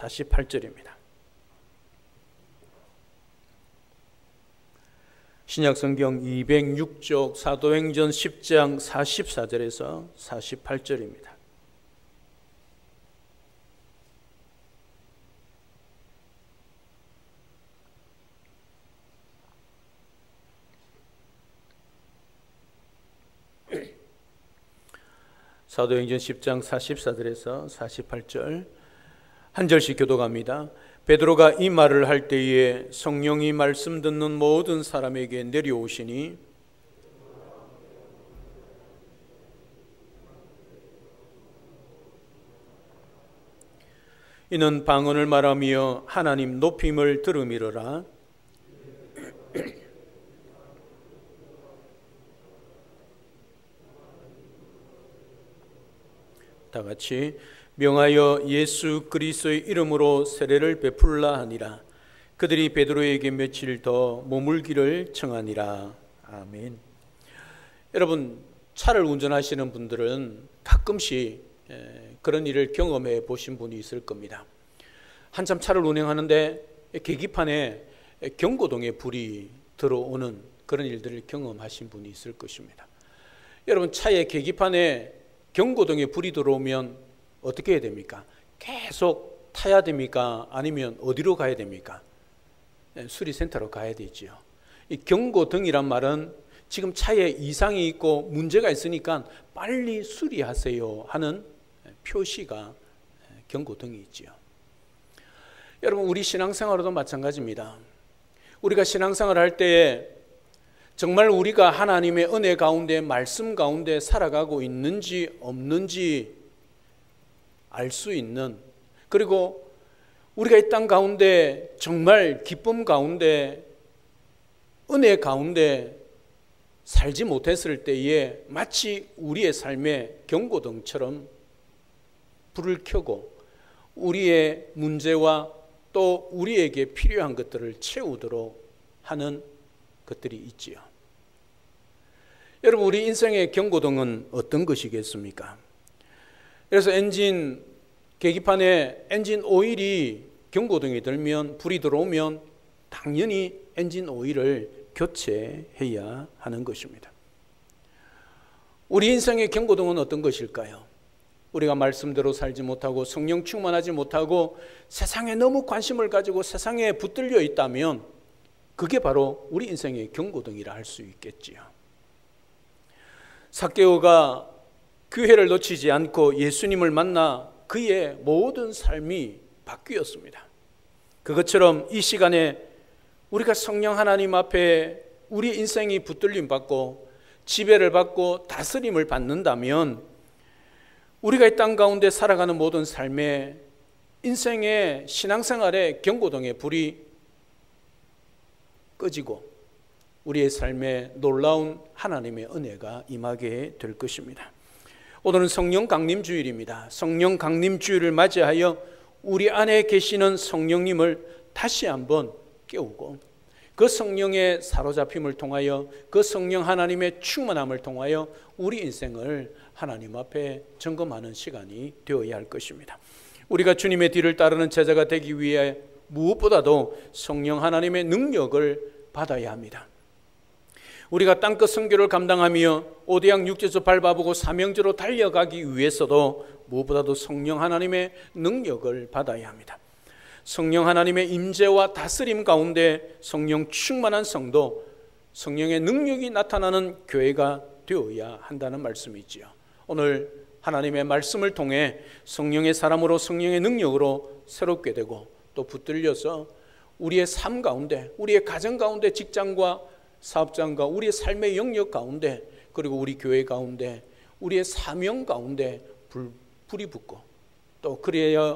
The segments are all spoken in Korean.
48절입니다. 신약성경 206쪽 사도행전 10장 44절에서 48절입니다. 사도행전 10장 44절에서 48절 한 절씩 교독합니다. 베드로가 이 말을 할 때에 성령이 말씀 듣는 모든 사람에게 내려오시니 이는 방언을 말하며 하나님 높임을 들음이로라. 다 같이 명하여 예수 그리스도의 이름으로 세례를 베풀라 하니라. 그들이 베드로에게 며칠 더 머물기를 청하니라. 아멘. 여러분, 차를 운전하시는 분들은 가끔씩 그런 일을 경험해 보신 분이 있을 겁니다. 한참 차를 운행하는데 계기판에 경고등에 불이 들어오는 그런 일들을 경험하신 분이 있을 것입니다. 여러분, 차의 계기판에 경고등에 불이 들어오면 어떻게 해야 됩니까? 계속 타야 됩니까? 아니면 어디로 가야 됩니까? 수리센터로 가야 되지요. 이 경고등이란 말은 지금 차에 이상이 있고 문제가 있으니까 빨리 수리하세요 하는 표시가 경고등이 있지요. 여러분, 우리 신앙생활도 마찬가지입니다. 우리가 신앙생활을 할 때에 정말 우리가 하나님의 은혜 가운데 말씀 가운데 살아가고 있는지 없는지 알 수 있는, 그리고 우리가 이 땅 가운데 정말 기쁨 가운데 은혜 가운데 살지 못했을 때에 마치 우리의 삶의 경고등처럼 불을 켜고 우리의 문제와 또 우리에게 필요한 것들을 채우도록 하는 것들이 있지요. 여러분, 우리 인생의 경고등은 어떤 것이겠습니까? 그래서 엔진 계기판에 엔진 오일이 경고등이 들면, 불이 들어오면 당연히 엔진 오일을 교체해야 하는 것입니다. 우리 인생의 경고등은 어떤 것일까요? 우리가 말씀대로 살지 못하고 성령 충만하지 못하고 세상에 너무 관심을 가지고 세상에 붙들려 있다면 그게 바로 우리 인생의 경고등이라 할 수 있겠지요. 삭개오가 교회를 놓치지 않고 예수님을 만나 그의 모든 삶이 바뀌었습니다. 그것처럼 이 시간에 우리가 성령 하나님 앞에 우리 인생이 붙들림 받고 지배를 받고 다스림을 받는다면 우리가 이 땅 가운데 살아가는 모든 삶에 인생의 신앙생활의 경고등의 불이 꺼지고 우리의 삶에 놀라운 하나님의 은혜가 임하게 될 것입니다. 오늘은 성령 강림 주일입니다. 성령 강림 주일을 맞이하여 우리 안에 계시는 성령님을 다시 한번 깨우고 그 성령의 사로잡힘을 통하여 그 성령 하나님의 충만함을 통하여 우리 인생을 하나님 앞에 점검하는 시간이 되어야 할 것입니다. 우리가 주님의 뒤를 따르는 제자가 되기 위해 무엇보다도 성령 하나님의 능력을 받아야 합니다. 우리가 땅끝 선교를 감당하며 오대양 육지에서 밟아보고 사명제로 달려가기 위해서도 무엇보다도 성령 하나님의 능력을 받아야 합니다. 성령 하나님의 임재와 다스림 가운데 성령 충만한 성도, 성령의 능력이 나타나는 교회가 되어야 한다는 말씀이지요. 오늘 하나님의 말씀을 통해 성령의 사람으로 성령의 능력으로 새롭게 되고 또 붙들려서 우리의 삶 가운데, 우리의 가정 가운데, 직장과 사업장과 우리의 삶의 영역 가운데, 그리고 우리 교회 가운데, 우리의 사명 가운데 불이 붙고 또 그래야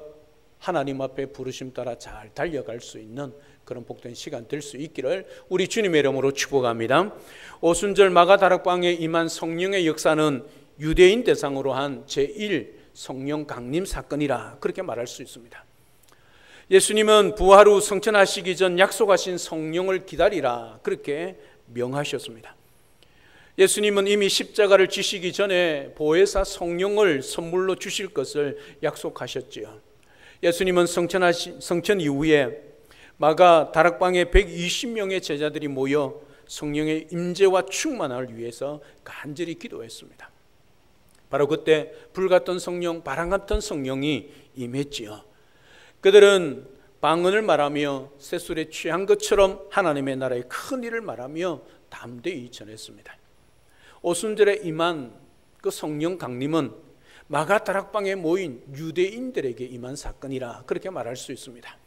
하나님 앞에 부르심 따라 잘 달려갈 수 있는 그런 복된 시간 될 수 있기를 우리 주님의 이름으로 축복합니다. 오순절 마가다락방에 임한 성령의 역사는 유대인 대상으로 한 제1 성령 강림 사건이라 그렇게 말할 수 있습니다. 예수님은 부활 후 성천하시기 전 약속하신 성령을 기다리라 그렇게 명하셨습니다. 예수님은 이미 십자가를 지시기 전에 보혜사 성령을 선물로 주실 것을 약속하셨지요. 예수님은 성천 이후에 마가 다락방에 120명의 제자들이 모여 성령의 임재와 충만을 위해서 간절히 기도했습니다. 바로 그때 불같은 성령, 바람 같은 성령이 임했지요. 그들은 방언을 말하며 새술에 취한 것처럼 하나님의 나라의 큰 일을 말하며 담대히 전했습니다. 오순절에 임한 그 성령 강림은 마가 다락방에 모인 유대인들에게 임한 사건이라 그렇게 말할 수 있습니다.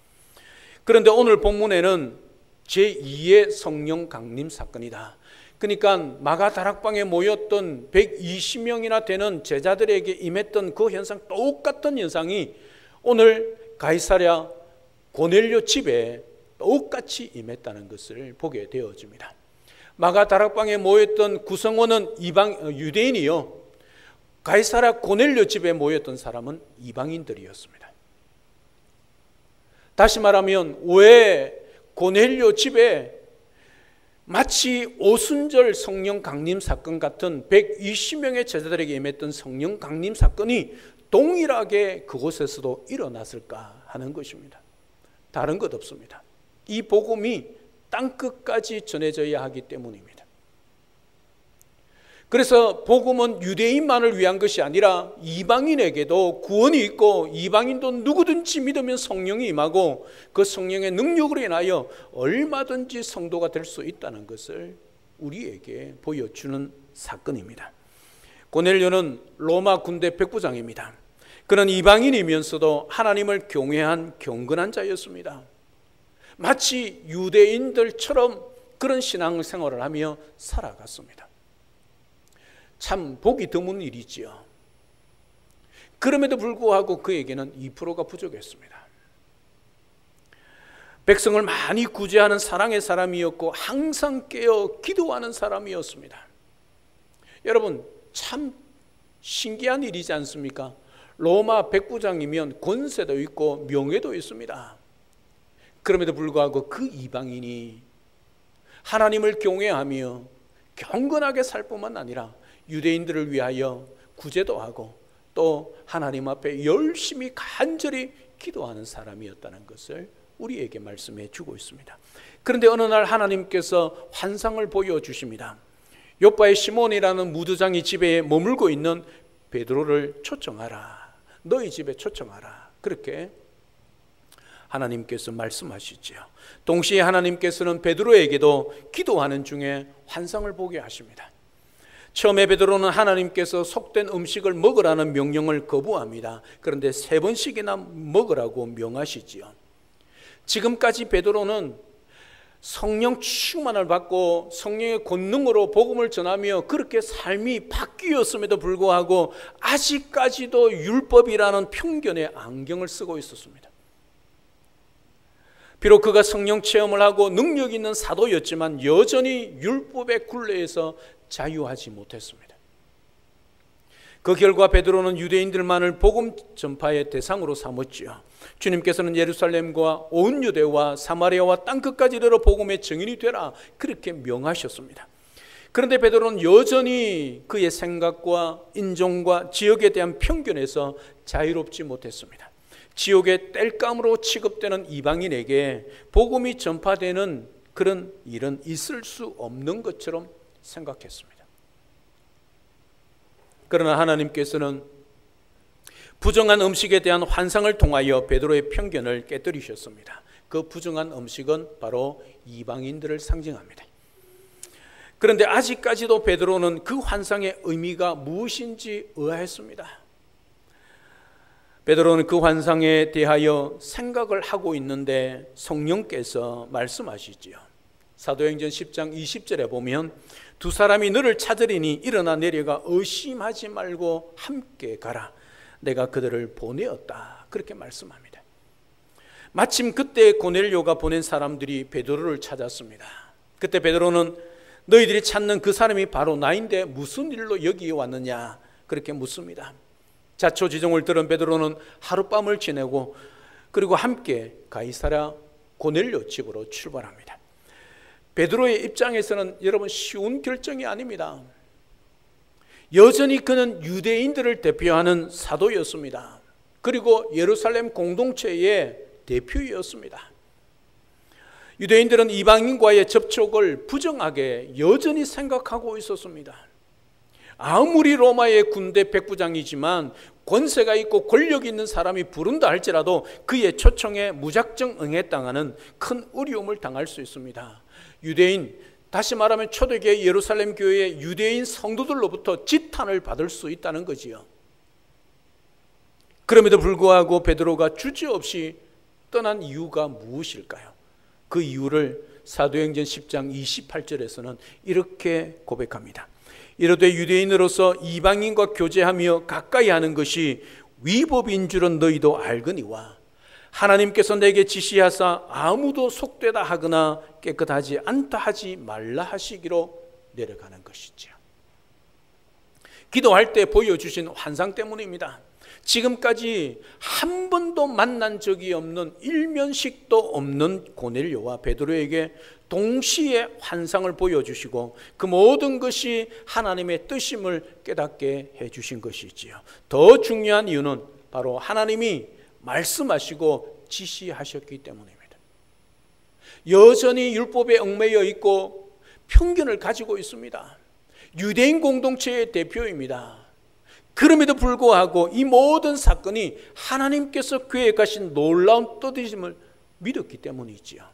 그런데 오늘 본문에는 제2의 성령 강림 사건이다. 그러니까 마가 다락방에 모였던 120명이나 되는 제자들에게 임했던 그 현상, 똑같은 현상이 오늘 가이사랴 고넬료 집에 똑같이 임했다는 것을 보게 되어집니다. 마가 다락방에 모였던 구성원은 유대인이요, 가이사랴 고넬료 집에 모였던 사람은 이방인들이었습니다. 다시 말하면 왜 고넬료 집에 마치 오순절 성령 강림 사건 같은 120명의 제자들에게 임했던 성령 강림 사건이 동일하게 그곳에서도 일어났을까 하는 것입니다. 다른 것 없습니다. 이 복음이 땅끝까지 전해져야 하기 때문입니다. 그래서 복음은 유대인만을 위한 것이 아니라 이방인에게도 구원이 있고, 이방인도 누구든지 믿으면 성령이 임하고 그 성령의 능력으로 인하여 얼마든지 성도가 될 수 있다는 것을 우리에게 보여주는 사건입니다. 고넬료는 로마 군대 백부장입니다. 그는 이방인이면서도 하나님을 경외한 경건한 자였습니다. 마치 유대인들처럼 그런 신앙생활을 하며 살아갔습니다. 참 보기 드문 일이지요. 그럼에도 불구하고 그에게는 2%가 부족했습니다. 백성을 많이 구제하는 사랑의 사람이었고 항상 깨어 기도하는 사람이었습니다. 여러분, 참 신기한 일이지 않습니까? 로마 백부장이면 권세도 있고 명예도 있습니다. 그럼에도 불구하고 그 이방인이 하나님을 경외하며 경건하게 살 뿐만 아니라 유대인들을 위하여 구제도 하고 또 하나님 앞에 열심히 간절히 기도하는 사람이었다는 것을 우리에게 말씀해 주고 있습니다. 그런데 어느 날 하나님께서 환상을 보여주십니다. 요바의 시몬이라는 무두장이 집에 머물고 있는 베드로를 초청하라. 너희 집에 초청하라. 그렇게 하나님께서 말씀하시지요. 동시에 하나님께서는 베드로에게도 기도하는 중에 환상을 보게 하십니다. 처음에 베드로는 하나님께서 속된 음식을 먹으라는 명령을 거부합니다. 그런데 3번씩이나 먹으라고 명하시지요. 지금까지 베드로는 성령 충만을 받고 성령의 권능으로 복음을 전하며 그렇게 삶이 바뀌었음에도 불구하고 아직까지도 율법이라는 편견의 안경을 쓰고 있었습니다. 비록 그가 성령 체험을 하고 능력 있는 사도였지만 여전히 율법의 굴레에서 자유하지 못했습니다. 그 결과 베드로는 유대인들만을 복음 전파의 대상으로 삼았지요. 주님께서는 예루살렘과 온 유대와 사마리아와 땅끝까지 이르러 복음의 증인이 되라 그렇게 명하셨습니다. 그런데 베드로는 여전히 그의 생각과 인종과 지역에 대한 편견에서 자유롭지 못했습니다. 지옥의 땔감으로 취급되는 이방인에게 복음이 전파되는 그런 일은 있을 수 없는 것처럼 생각했습니다. 그러나 하나님께서는 부정한 음식에 대한 환상을 통하여 베드로의 편견을 깨뜨리셨습니다. 그 부정한 음식은 바로 이방인들을 상징합니다. 그런데 아직까지도 베드로는 그 환상의 의미가 무엇인지 의아했습니다. 베드로는 그 환상에 대하여 생각을 하고 있는데 성령께서 말씀하시지요. 사도행전 10장 20절에 보면 두 사람이 너를 찾으리니 일어나 내려가 의심하지 말고 함께 가라. 내가 그들을 보내었다. 그렇게 말씀합니다. 마침 그때 고넬료가 보낸 사람들이 베드로를 찾았습니다. 그때 베드로는 너희들이 찾는 그 사람이 바로 나인데 무슨 일로 여기에 왔느냐 그렇게 묻습니다. 자초지종을 들은 베드로는 하룻밤을 지내고 그리고 함께 가이사랴 고넬료 집으로 출발합니다. 베드로의 입장에서는 여러분 쉬운 결정이 아닙니다. 여전히 그는 유대인들을 대표하는 사도였습니다. 그리고 예루살렘 공동체의 대표였습니다. 유대인들은 이방인과의 접촉을 부정하게 여전히 생각하고 있었습니다. 아무리 로마의 군대 백부장이지만 권세가 있고 권력이 있는 사람이 부른다 할지라도 그의 초청에 무작정 응했다가는 큰 어려움을 당할 수 있습니다. 유대인, 다시 말하면 초대교회 예루살렘 교회의 유대인 성도들로부터 지탄을 받을 수 있다는 거지요. 그럼에도 불구하고 베드로가 주저없이 떠난 이유가 무엇일까요? 그 이유를 사도행전 10장 28절에서는 이렇게 고백합니다. 이르되 유대인으로서 이방인과 교제하며 가까이 하는 것이 위법인 줄은 너희도 알거니와 하나님께서 내게 지시하사 아무도 속되다 하거나 깨끗하지 않다 하지 말라 하시기로 내려가는 것이죠. 기도할 때 보여주신 환상 때문입니다. 지금까지 한 번도 만난 적이 없는 일면식도 없는 고넬료와 베드로에게 동시에 환상을 보여주시고 그 모든 것이 하나님의 뜻임을 깨닫게 해주신 것이지요. 더 중요한 이유는 바로 하나님이 말씀하시고 지시하셨기 때문입니다. 여전히 율법에 얽매여 있고 편견을 가지고 있습니다. 유대인 공동체의 대표입니다. 그럼에도 불구하고 이 모든 사건이 하나님께서 계획하신 놀라운 뜻임을 믿었기 때문이지요.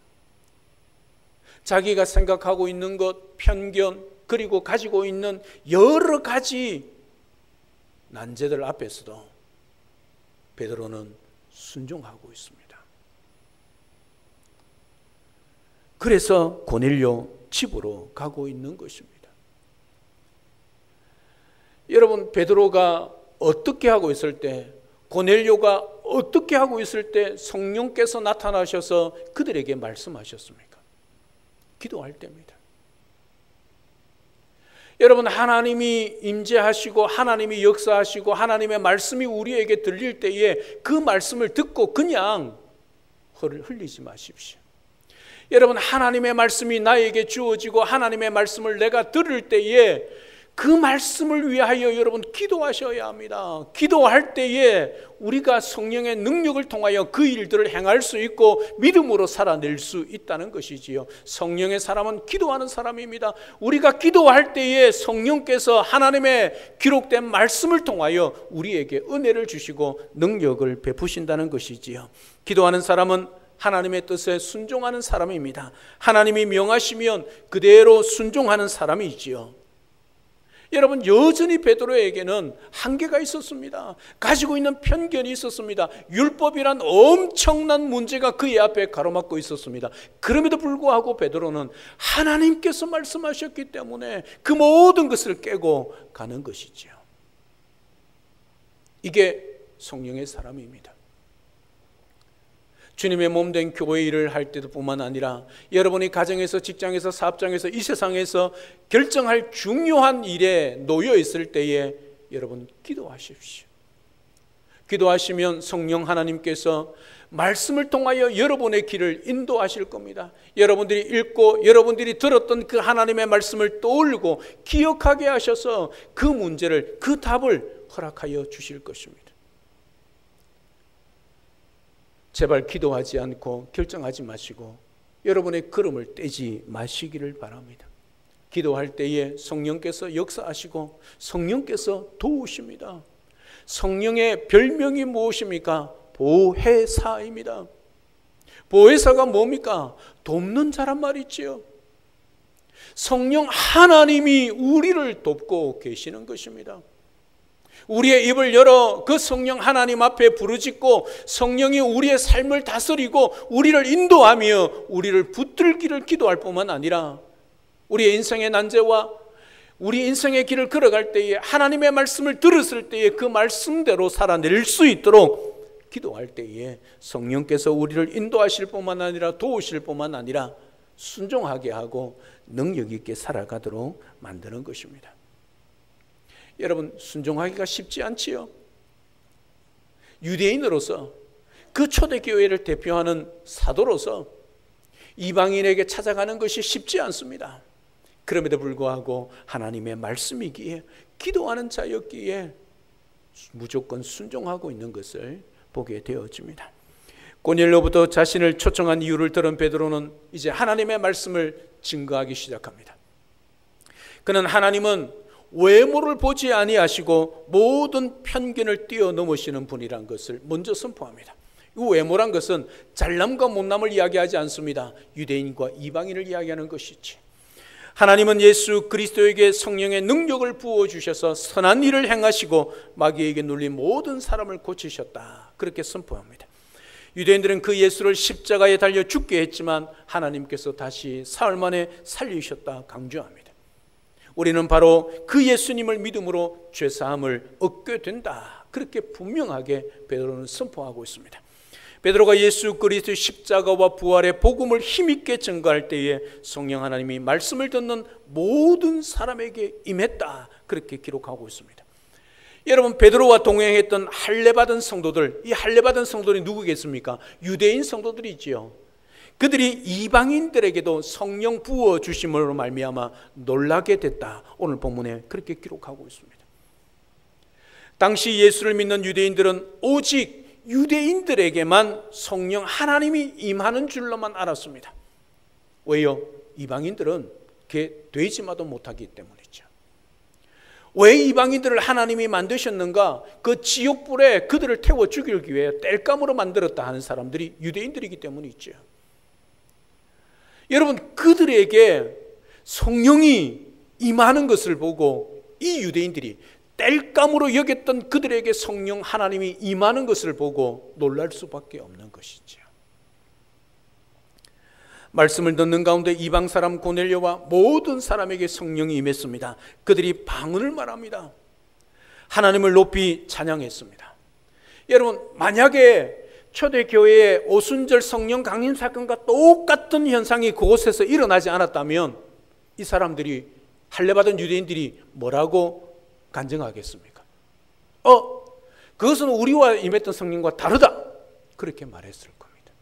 자기가 생각하고 있는 것, 편견, 그리고 가지고 있는 여러 가지 난제들 앞에서도 베드로는 순종하고 있습니다. 그래서 고넬료 집으로 가고 있는 것입니다. 여러분, 베드로가 어떻게 하고 있을 때, 고넬료가 어떻게 하고 있을 때 성령께서 나타나셔서 그들에게 말씀하셨습니까? 기도할 때입니다. 여러분, 하나님이 임재하시고 하나님이 역사하시고 하나님의 말씀이 우리에게 들릴 때에 그 말씀을 듣고 그냥 흘리지 마십시오. 여러분, 하나님의 말씀이 나에게 주어지고 하나님의 말씀을 내가 들을 때에 그 말씀을 위하여 여러분 기도하셔야 합니다. 기도할 때에 우리가 성령의 능력을 통하여 그 일들을 행할 수 있고 믿음으로 살아낼 수 있다는 것이지요. 성령의 사람은 기도하는 사람입니다. 우리가 기도할 때에 성령께서 하나님의 기록된 말씀을 통하여 우리에게 은혜를 주시고 능력을 베푸신다는 것이지요. 기도하는 사람은 하나님의 뜻에 순종하는 사람입니다. 하나님이 명하시면 그대로 순종하는 사람이지요. 여러분, 여전히 베드로에게는 한계가 있었습니다. 가지고 있는 편견이 있었습니다. 율법이란 엄청난 문제가 그의 앞에 가로막고 있었습니다. 그럼에도 불구하고 베드로는 하나님께서 말씀하셨기 때문에 그 모든 것을 깨고 가는 것이죠. 이게 성령의 사람입니다. 주님의 몸된 교회 일을 할 때도 뿐만 아니라 여러분이 가정에서, 직장에서, 사업장에서, 이 세상에서 결정할 중요한 일에 놓여 있을 때에 여러분 기도하십시오. 기도하시면 성령 하나님께서 말씀을 통하여 여러분의 길을 인도하실 겁니다. 여러분들이 읽고 여러분들이 들었던 그 하나님의 말씀을 떠올리고 기억하게 하셔서 그 문제를, 그 답을 허락하여 주실 것입니다. 제발 기도하지 않고 결정하지 마시고 여러분의 걸음을 떼지 마시기를 바랍니다. 기도할 때에 성령께서 역사하시고 성령께서 도우십니다. 성령의 별명이 무엇입니까? 보혜사입니다. 보혜사가 뭡니까? 돕는 자란 말이지요. 성령 하나님이 우리를 돕고 계시는 것입니다. 우리의 입을 열어 그 성령 하나님 앞에 부르짖고 성령이 우리의 삶을 다스리고 우리를 인도하며 우리를 붙들기를 기도할 뿐만 아니라 우리의 인생의 난제와 우리 인생의 길을 걸어갈 때에 하나님의 말씀을 들었을 때에 그 말씀대로 살아낼 수 있도록 기도할 때에 성령께서 우리를 인도하실 뿐만 아니라 도우실 뿐만 아니라 순종하게 하고 능력 있게 살아가도록 만드는 것입니다. 여러분, 순종하기가 쉽지 않지요. 유대인으로서 그 초대교회를 대표하는 사도로서 이방인에게 찾아가는 것이 쉽지 않습니다. 그럼에도 불구하고 하나님의 말씀이기에 기도하는 자였기에 무조건 순종하고 있는 것을 보게 되어집니다. 고넬료부터 자신을 초청한 이유를 들은 베드로는 이제 하나님의 말씀을 증거하기 시작합니다. 그는 하나님은 외모를 보지 아니하시고 모든 편견을 뛰어넘으시는 분이란 것을 먼저 선포합니다. 이 외모란 것은 잘남과 못남을 이야기하지 않습니다. 유대인과 이방인을 이야기하는 것이지. 하나님은 예수 그리스도에게 성령의 능력을 부어주셔서 선한 일을 행하시고 마귀에게 눌린 모든 사람을 고치셨다. 그렇게 선포합니다. 유대인들은 그 예수를 십자가에 달려 죽게 했지만 하나님께서 다시 사흘 만에 살리셨다 강조합니다. 우리는 바로 그 예수님을 믿음으로 죄사함을 얻게 된다. 그렇게 분명하게 베드로는 선포하고 있습니다. 베드로가 예수 그리스도의 십자가와 부활의 복음을 힘있게 증거할 때에 성령 하나님이 말씀을 듣는 모든 사람에게 임했다. 그렇게 기록하고 있습니다. 여러분, 베드로와 동행했던 할례받은 성도들, 이 할례받은 성도들이 누구겠습니까? 유대인 성도들이지요. 그들이 이방인들에게도 성령 부어 주심으로 말미암아 놀라게 됐다. 오늘 본문에 그렇게 기록하고 있습니다. 당시 예수를 믿는 유대인들은 오직 유대인들에게만 성령 하나님이 임하는 줄로만 알았습니다. 왜요? 이방인들은 그게 되지마도 못하기 때문이죠. 왜 이방인들을 하나님이 만드셨는가? 그 지옥불에 그들을 태워 죽이기 위해 땔감으로 만들었다 하는 사람들이 유대인들이기 때문이죠. 여러분, 그들에게 성령이 임하는 것을 보고 이 유대인들이 땔감으로 여겼던 그들에게 성령 하나님이 임하는 것을 보고 놀랄 수밖에 없는 것이죠. 말씀을 듣는 가운데 이방 사람 고넬료와 모든 사람에게 성령이 임했습니다. 그들이 방언을 말합니다. 하나님을 높이 찬양했습니다. 여러분, 만약에 초대교회의 오순절 성령 강림 사건과 똑같은 현상이 그곳에서 일어나지 않았다면 이 사람들이, 할례받은 유대인들이 뭐라고 간증하겠습니까? 그것은 우리와 임했던 성령과 다르다. 그렇게 말했을 겁니다.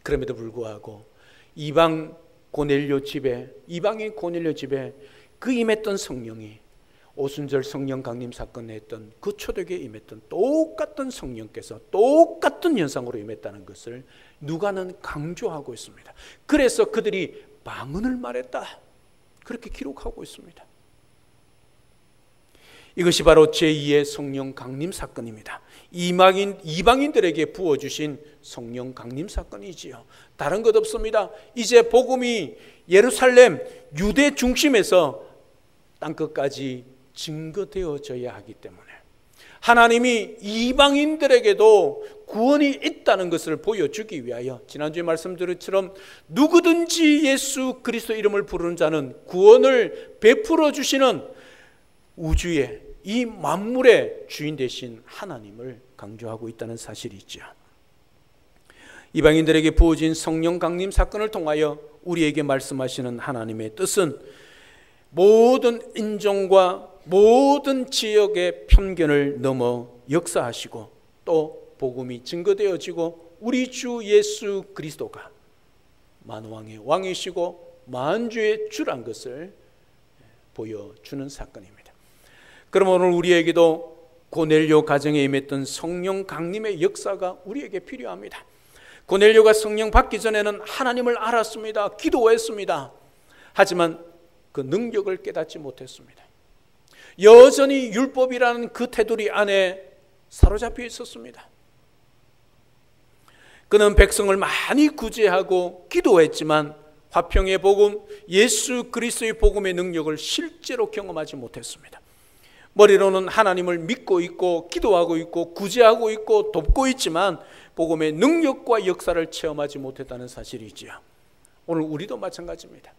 그럼에도 불구하고 이방인 고넬료 집에 그 임했던 성령이 오순절 성령 강림 사건에 했던 그 초대교회에 임했던 똑같은 성령께서 똑같은 현상으로 임했다는 것을 누가는 강조하고 있습니다. 그래서 그들이 방언을 말했다. 그렇게 기록하고 있습니다. 이것이 바로 제2의 성령 강림 사건입니다. 이방인들에게 부어주신 성령 강림 사건이지요. 다른 것 없습니다. 이제 복음이 예루살렘 유대 중심에서 땅끝까지 증거되어져야 하기 때문에 하나님이 이방인들에게도 구원이 있다는 것을 보여주기 위하여 지난주에 말씀드린 것처럼 누구든지 예수 그리스도 이름을 부르는 자는 구원을 베풀어 주시는 우주의 이 만물의 주인 되신 하나님을 강조하고 있다는 사실이죠. 이방인들에게 부어진 성령 강림 사건을 통하여 우리에게 말씀하시는 하나님의 뜻은 모든 인종과 모든 지역의 편견을 넘어 역사하시고 또 복음이 증거되어지고 우리 주 예수 그리스도가 만왕의 왕이시고 만주의 주란 것을 보여주는 사건입니다. 그럼 오늘 우리에게도 고넬료 가정에 임했던 성령 강림의 역사가 우리에게 필요합니다. 고넬료가 성령 받기 전에는 하나님을 알았습니다. 기도했습니다. 하지만 그 능력을 깨닫지 못했습니다. 여전히 율법이라는 그 테두리 안에 사로잡혀 있었습니다. 그는 백성을 많이 구제하고 기도했지만 화평의 복음, 예수 그리스도의 복음의 능력을 실제로 경험하지 못했습니다. 머리로는 하나님을 믿고 있고 기도하고 있고 구제하고 있고 돕고 있지만 복음의 능력과 역사를 체험하지 못했다는 사실이지요. 오늘 우리도 마찬가지입니다.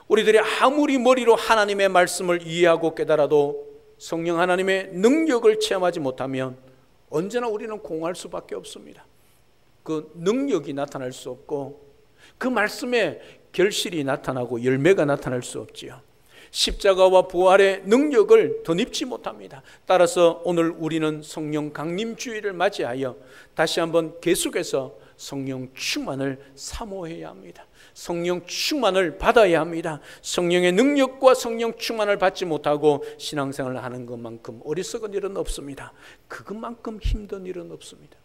우리들이 아무리 머리로 하나님의 말씀을 이해하고 깨달아도 성령 하나님의 능력을 체험하지 못하면 언제나 우리는 공허할 수밖에 없습니다. 그 능력이 나타날 수 없고 그 말씀에 결실이 나타나고 열매가 나타날 수 없지요. 십자가와 부활의 능력을 덧입지 못합니다. 따라서 오늘 우리는 성령 강림 주일을 맞이하여 다시 한번 계속해서 성령 충만을 사모해야 합니다. 성령 충만을 받아야 합니다. 성령의 능력과 성령 충만을 받지 못하고 신앙생활을 하는 것만큼 어리석은 일은 없습니다. 그것만큼 힘든 일은 없습니다.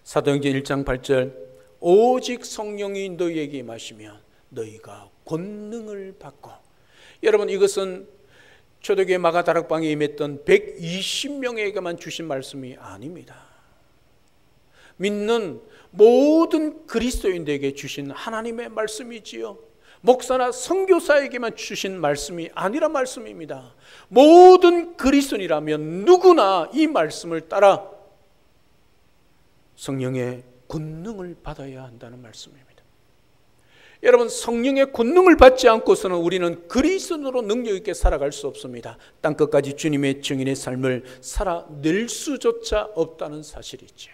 사도행전 1장 8절 오직 성령이 너희에게 임하시면 너희가 권능을 받고, 여러분 이것은 초대교회 마가다락방에 임했던 120명에게만 주신 말씀이 아닙니다. 믿는 모든 그리스도인들에게 주신 하나님의 말씀이지요. 목사나 선교사에게만 주신 말씀이 아니란 말씀입니다. 모든 그리스도인이라면 누구나 이 말씀을 따라 성령의 권능을 받아야 한다는 말씀입니다. 여러분, 성령의 권능을 받지 않고서는 우리는 그리스도로 능력 있게 살아갈 수 없습니다. 땅끝까지 주님의 증인의 삶을 살아낼 수조차 없다는 사실이죠.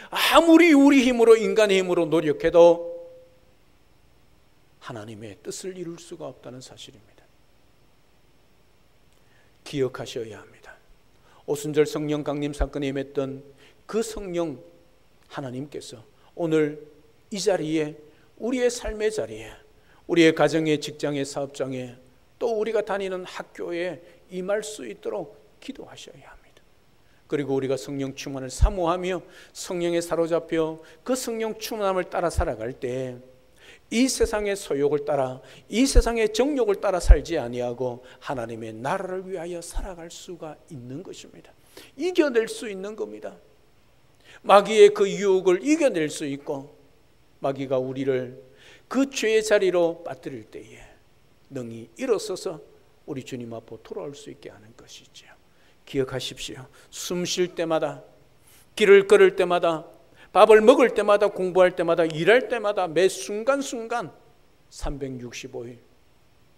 아무리 우리 힘으로, 인간의 힘으로 노력해도 하나님의 뜻을 이룰 수가 없다는 사실입니다. 기억하셔야 합니다. 오순절 성령 강림 사건에 임했던 그 성령 하나님께서 오늘 이 자리에, 우리의 삶의 자리에, 우리의 가정의, 직장의, 사업장에, 또 우리가 다니는 학교에 임할 수 있도록 기도하셔야 합니다. 그리고 우리가 성령 충만을 사모하며 성령에 사로잡혀 그 성령 충만함을 따라 살아갈 때 이 세상의 소욕을 따라, 이 세상의 정욕을 따라 살지 아니하고 하나님의 나라를 위하여 살아갈 수가 있는 것입니다. 이겨낼 수 있는 겁니다. 마귀의 그 유혹을 이겨낼 수 있고, 마귀가 우리를 그 죄의 자리로 빠뜨릴 때에 능히 일어서서 우리 주님 앞으로 돌아올 수 있게 하는 것이죠. 기억하십시오. 숨 쉴 때마다, 길을 걸을 때마다, 밥을 먹을 때마다, 공부할 때마다, 일할 때마다, 매 순간순간 365일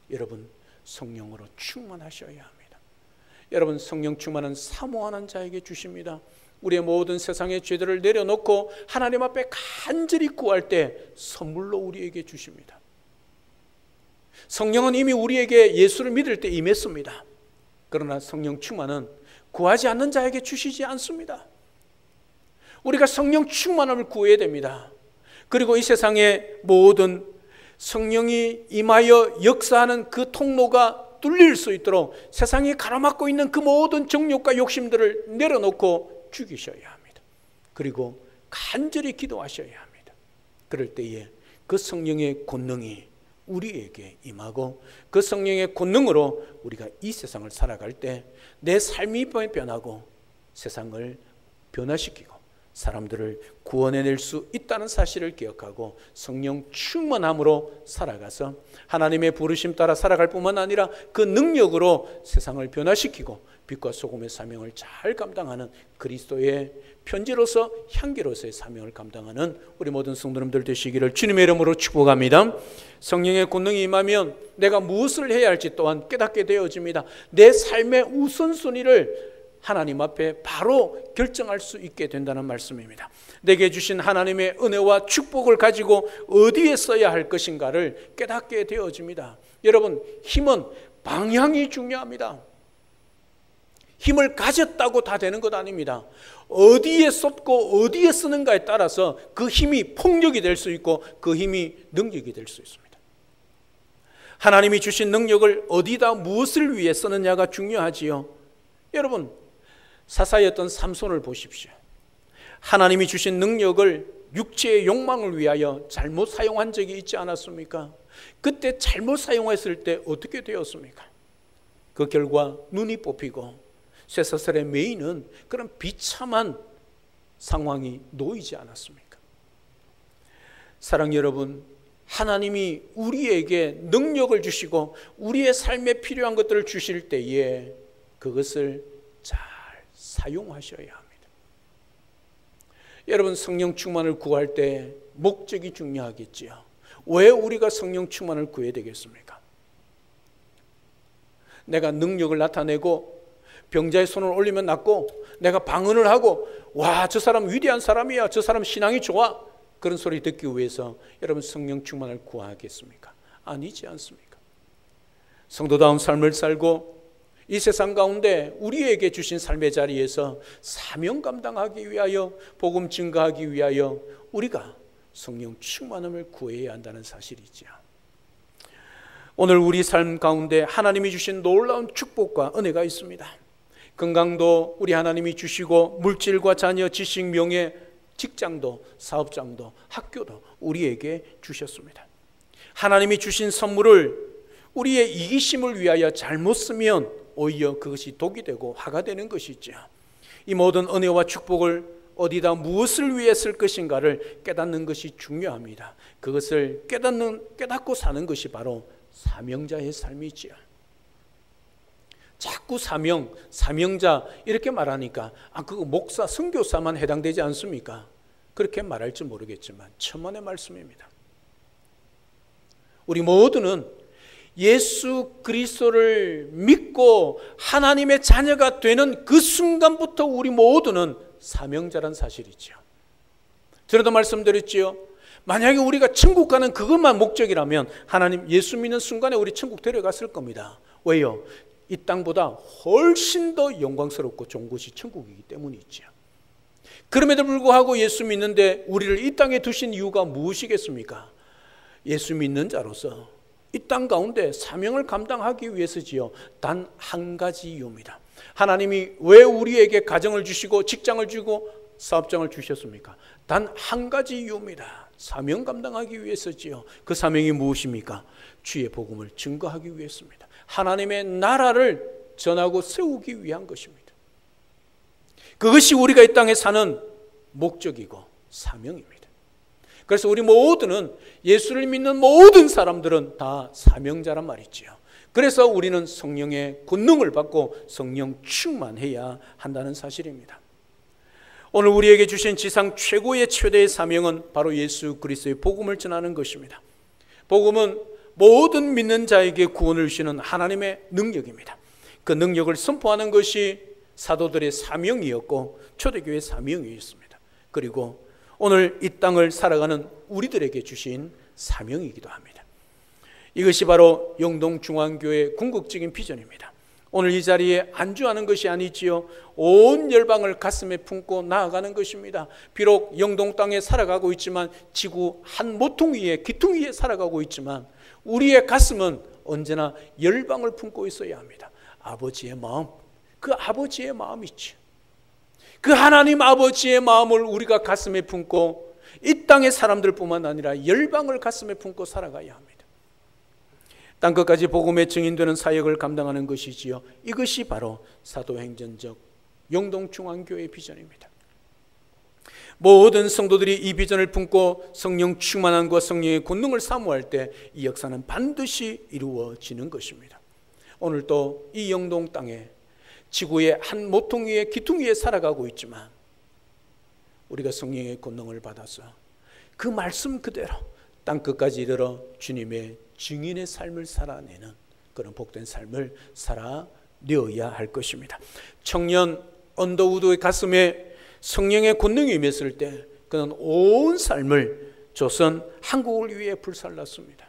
여러분 성령으로 충만하셔야 합니다. 여러분, 성령 충만은 사모하는 자에게 주십니다. 우리의 모든 세상의 죄들을 내려놓고 하나님 앞에 간절히 구할 때 선물로 우리에게 주십니다. 성령은 이미 우리에게 예수를 믿을 때 임했습니다. 그러나 성령 충만은 구하지 않는 자에게 주시지 않습니다. 우리가 성령 충만함을 구해야 됩니다. 그리고 이 세상의 모든 성령이 임하여 역사하는 그 통로가 뚫릴 수 있도록 세상이 가로막고 있는 그 모든 정욕과 욕심들을 내려놓고 죽이셔야 합니다. 그리고 간절히 기도하셔야 합니다. 그럴 때에 그 성령의 권능이 우리에게 임하고 그 성령의 권능으로 우리가 이 세상을 살아갈 때 내 삶이 변하고 세상을 변화시키고 사람들을 구원해낼 수 있다는 사실을 기억하고 성령 충만함으로 살아가서 하나님의 부르심 따라 살아갈 뿐만 아니라 그 능력으로 세상을 변화시키고 빛과 소금의 사명을 잘 감당하는 그리스도의 편지로서, 향기로서의 사명을 감당하는 우리 모든 성도님들 되시기를 주님의 이름으로 축복합니다. 성령의 권능이 임하면 내가 무엇을 해야 할지 또한 깨닫게 되어집니다. 내 삶의 우선순위를 하나님 앞에 바로 결정할 수 있게 된다는 말씀입니다. 내게 주신 하나님의 은혜와 축복을 가지고 어디에 써야 할 것인가를 깨닫게 되어집니다. 여러분, 힘은 방향이 중요합니다. 힘을 가졌다고 다 되는 것 아닙니다. 어디에 쏟고 어디에 쓰는가에 따라서 그 힘이 폭력이 될 수 있고 그 힘이 능력이 될 수 있습니다. 하나님이 주신 능력을 어디다 무엇을 위해 쓰느냐가 중요하지요. 여러분, 사사였던 삼손을 보십시오. 하나님이 주신 능력을 육체의 욕망을 위하여 잘못 사용한 적이 있지 않았습니까? 그때 잘못 사용했을 때 어떻게 되었습니까? 그 결과 눈이 뽑히고 쇠사슬에 매이는 그런 비참한 상황이 놓이지 않았습니까? 사랑 여러분, 하나님이 우리에게 능력을 주시고 우리의 삶에 필요한 것들을 주실 때에 그것을 잘 사용하셔야 합니다. 여러분, 성령 충만을 구할 때 목적이 중요하겠지요. 왜 우리가 성령 충만을 구해야 되겠습니까? 내가 능력을 나타내고 병자의 손을 올리면 낫고 내가 방언을 하고 와, 저 사람 위대한 사람이야, 저 사람 신앙이 좋아, 그런 소리 듣기 위해서 여러분 성령 충만을 구하겠습니까? 아니지 않습니까? 성도다운 삶을 살고 이 세상 가운데 우리에게 주신 삶의 자리에서 사명 감당하기 위하여, 복음 증거하기 위하여 우리가 성령 충만함을 구해야 한다는 사실이죠. 오늘 우리 삶 가운데 하나님이 주신 놀라운 축복과 은혜가 있습니다. 건강도 우리 하나님이 주시고, 물질과 자녀, 지식, 명예, 직장도, 사업장도, 학교도 우리에게 주셨습니다. 하나님이 주신 선물을 우리의 이기심을 위하여 잘못 쓰면 오히려 그것이 독이 되고 화가 되는 것이죠. 이 모든 은혜와 축복을 어디다 무엇을 위해 쓸 것인가를 깨닫는 것이 중요합니다. 그것을 깨닫고 사는 것이 바로 사명자의 삶이지요. 자꾸 사명자 이렇게 말하니까 그거 목사, 선교사만 해당되지 않습니까? 그렇게 말할지 모르겠지만 천만의 말씀입니다. 우리 모두는 예수 그리스도를 믿고 하나님의 자녀가 되는 그 순간부터 우리 모두는 사명자란 사실이죠. 전에도 말씀드렸지요. 만약에 우리가 천국 가는 그것만 목적이라면 하나님 예수 믿는 순간에 우리 천국 데려갔을 겁니다. 왜요? 이 땅보다 훨씬 더 영광스럽고 좋은 곳이 천국이기 때문이죠. 그럼에도 불구하고 예수 믿는데 우리를 이 땅에 두신 이유가 무엇이겠습니까? 예수 믿는 자로서 이 땅 가운데 사명을 감당하기 위해서지요. 단 한 가지 이유입니다. 하나님이 왜 우리에게 가정을 주시고 직장을 주고 사업장을 주셨습니까? 단 한 가지 이유입니다. 사명 감당하기 위해서지요. 그 사명이 무엇입니까? 주의 복음을 증거하기 위해서입니다. 하나님의 나라를 전하고 세우기 위한 것입니다. 그것이 우리가 이 땅에 사는 목적이고 사명입니다. 그래서 우리 모두는, 예수를 믿는 모든 사람들은 다 사명자란 말이지요. 그래서 우리는 성령의 권능을 받고 성령 충만해야 한다는 사실입니다. 오늘 우리에게 주신 지상 최대의 사명은 바로 예수 그리스도의 복음을 전하는 것입니다. 복음은 모든 믿는 자에게 구원을 주시는 하나님의 능력입니다. 그 능력을 선포하는 것이 사도들의 사명이었고 초대교회의 사명이었습니다. 그리고 오늘 이 땅을 살아가는 우리들에게 주신 사명이기도 합니다. 이것이 바로 영동중앙교회의 궁극적인 비전입니다. 오늘 이 자리에 안주하는 것이 아니지요. 온 열방을 가슴에 품고 나아가는 것입니다. 비록 영동 땅에 살아가고 있지만, 지구 한 모퉁 위에, 기퉁 위에 살아가고 있지만, 우리의 가슴은 언제나 열방을 품고 있어야 합니다. 아버지의 마음, 그 아버지의 마음이죠. 그 하나님 아버지의 마음을 우리가 가슴에 품고 이 땅의 사람들뿐만 아니라 열방을 가슴에 품고 살아가야 합니다. 땅끝까지 복음의 증인되는 사역을 감당하는 것이지요. 이것이 바로 사도행전적 영동중앙교회의 비전입니다. 모든 성도들이 이 비전을 품고 성령 충만함과 성령의 권능을 사모할 때 이 역사는 반드시 이루어지는 것입니다. 오늘도 이 영동 땅에 지구의 한 모퉁 위에, 기퉁 위에 살아가고 있지만, 우리가 성령의 권능을 받아서 그 말씀 그대로 땅끝까지 이르러 주님의 증인의 삶을 살아내는 그런 복된 삶을 살아내어야 할 것입니다. 청년 언더우드의 가슴에 성령의 권능이 임했을 때 그는 온 삶을 조선 한국을 위해 불살랐습니다.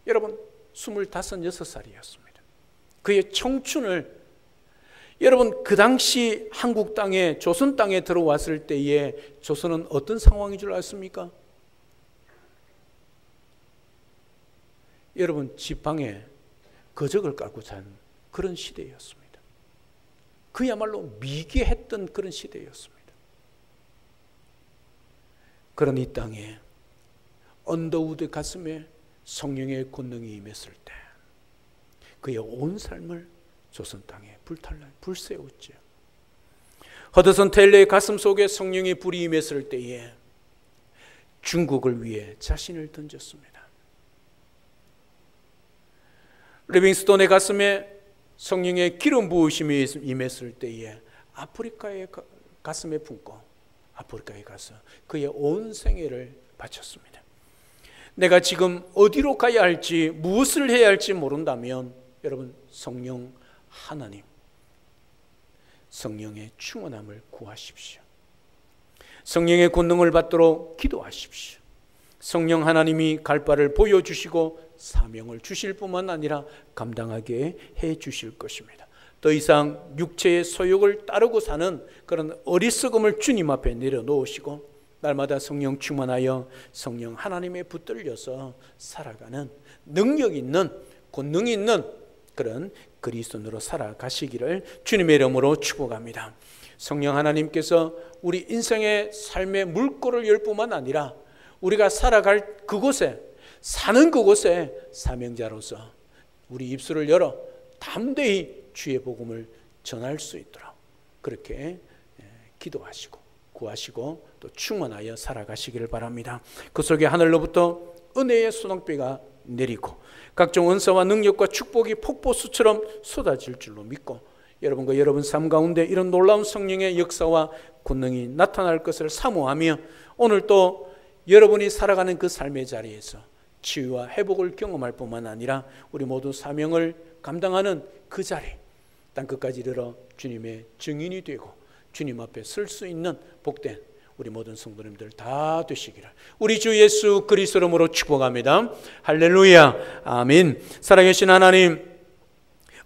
여러분 25, 26살이었습니다. 그의 청춘을, 여러분 그 당시 한국 땅에, 조선 땅에 들어왔을 때에 조선은 어떤 상황인 줄 아십니까? 여러분 지팡에 거적을 깔고 산 그런 시대였습니다. 그야말로 미개했던 그런 시대였습니다. 그런 이 땅에 언더우드 가슴에 성령의 권능이 임했을 때 그의 온 삶을 조선 땅에 불세웠죠. 허드슨 테일러의 가슴 속에 성령의 불이 임했을 때에 중국을 위해 자신을 던졌습니다. 리빙스톤의 가슴에 성령의 기름 부으심이 임했을 때에 아프리카의 가슴에 품고 아프리카에 가서 그의 온 생애를 바쳤습니다. 내가 지금 어디로 가야 할지, 무엇을 해야 할지 모른다면 여러분 성령 하나님, 성령의 충만함을 구하십시오. 성령의 권능을 받도록 기도하십시오. 성령 하나님이 갈 바를 보여주시고 사명을 주실 뿐만 아니라 감당하게 해 주실 것입니다. 더 이상 육체의 소욕을 따르고 사는 그런 어리석음을 주님 앞에 내려놓으시고 날마다 성령 충만하여 성령 하나님에 붙들려서 살아가는 능력 있는, 권능 있는 그런 그리스도인으로 살아가시기를 주님의 이름으로 축복합니다. 성령 하나님께서 우리 인생의 삶의 물꼬를 열 뿐만 아니라 우리가 살아갈 그곳에, 사는 그곳에 사명자로서 우리 입술을 열어 담대히 주의 복음을 전할 수 있도록 그렇게 기도하시고 구하시고 또 충만하여 살아가시기를 바랍니다. 그 속에 하늘로부터 은혜의 소낙비가 내리고 각종 은사와 능력과 축복이 폭포수처럼 쏟아질 줄로 믿고 여러분과 여러분 삶 가운데 이런 놀라운 성령의 역사와 권능이 나타날 것을 사모하며 오늘 또 여러분이 살아가는 그 삶의 자리에서 치유와 회복을 경험할 뿐만 아니라 우리 모두 사명을 감당하는 그 자리 땅끝까지 이르러 주님의 증인이 되고 주님 앞에 설 수 있는 복된 우리 모든 성도님들 다 되시기를 우리 주 예수 그리스도 이름으로 축복합니다. 할렐루야. 아멘. 살아계신 하나님,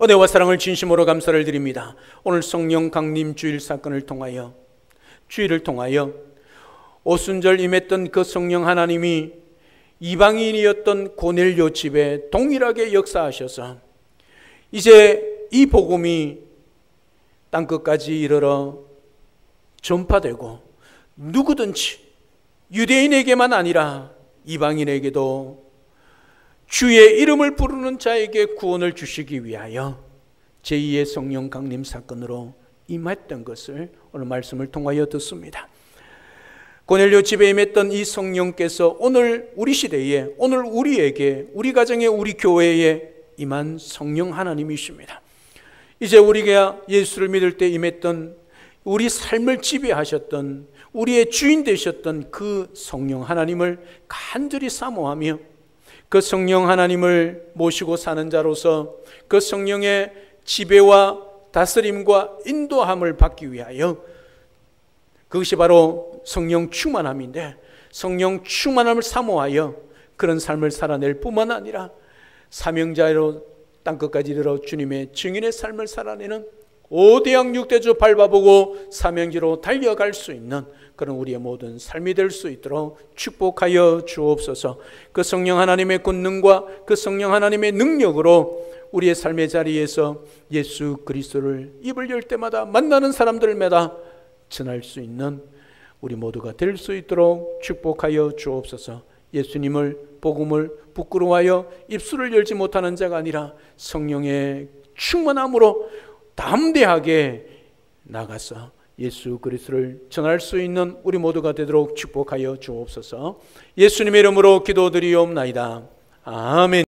은혜와 사랑을 진심으로 감사를 드립니다. 오늘 성령 강림 주일 사건을 통하여, 주일을 통하여 오순절 임했던 그 성령 하나님이 이방인이었던 고넬료 집에 동일하게 역사하셔서 이제 이 복음이 땅끝까지 이르러 전파되고 누구든지 유대인에게만 아니라 이방인에게도 주의 이름을 부르는 자에게 구원을 주시기 위하여 제2의 성령 강림 사건으로 임했던 것을 오늘 말씀을 통하여 듣습니다. 고넬료 집에 임했던 이 성령께서 오늘 우리 시대에, 오늘 우리에게, 우리 가정에, 우리 교회에 임한 성령 하나님이십니다. 이제 우리가 예수를 믿을 때 임했던, 우리 삶을 지배하셨던, 우리의 주인 되셨던 그 성령 하나님을 간절히 사모하며 그 성령 하나님을 모시고 사는 자로서 그 성령의 지배와 다스림과 인도함을 받기 위하여, 그것이 바로 성령 충만함인데, 성령 충만함을 사모하여 그런 삶을 살아낼 뿐만 아니라 사명자로 땅끝까지 이르러 주님의 증인의 삶을 살아내는 오대양 육대주 밟아보고 사명지로 달려갈 수 있는 그런 우리의 모든 삶이 될 수 있도록 축복하여 주옵소서. 그 성령 하나님의 권능과 그 성령 하나님의 능력으로 우리의 삶의 자리에서 예수 그리스도를 입을 열 때마다 만나는 사람들마다 전할 수 있는 우리 모두가 될 수 있도록 축복하여 주옵소서. 예수님을, 복음을 부끄러워하여 입술을 열지 못하는 자가 아니라 성령의 충만함으로 담대하게 나가서 예수 그리스도를 전할 수 있는 우리 모두가 되도록 축복하여 주옵소서. 예수님의 이름으로 기도드리옵나이다. 아멘.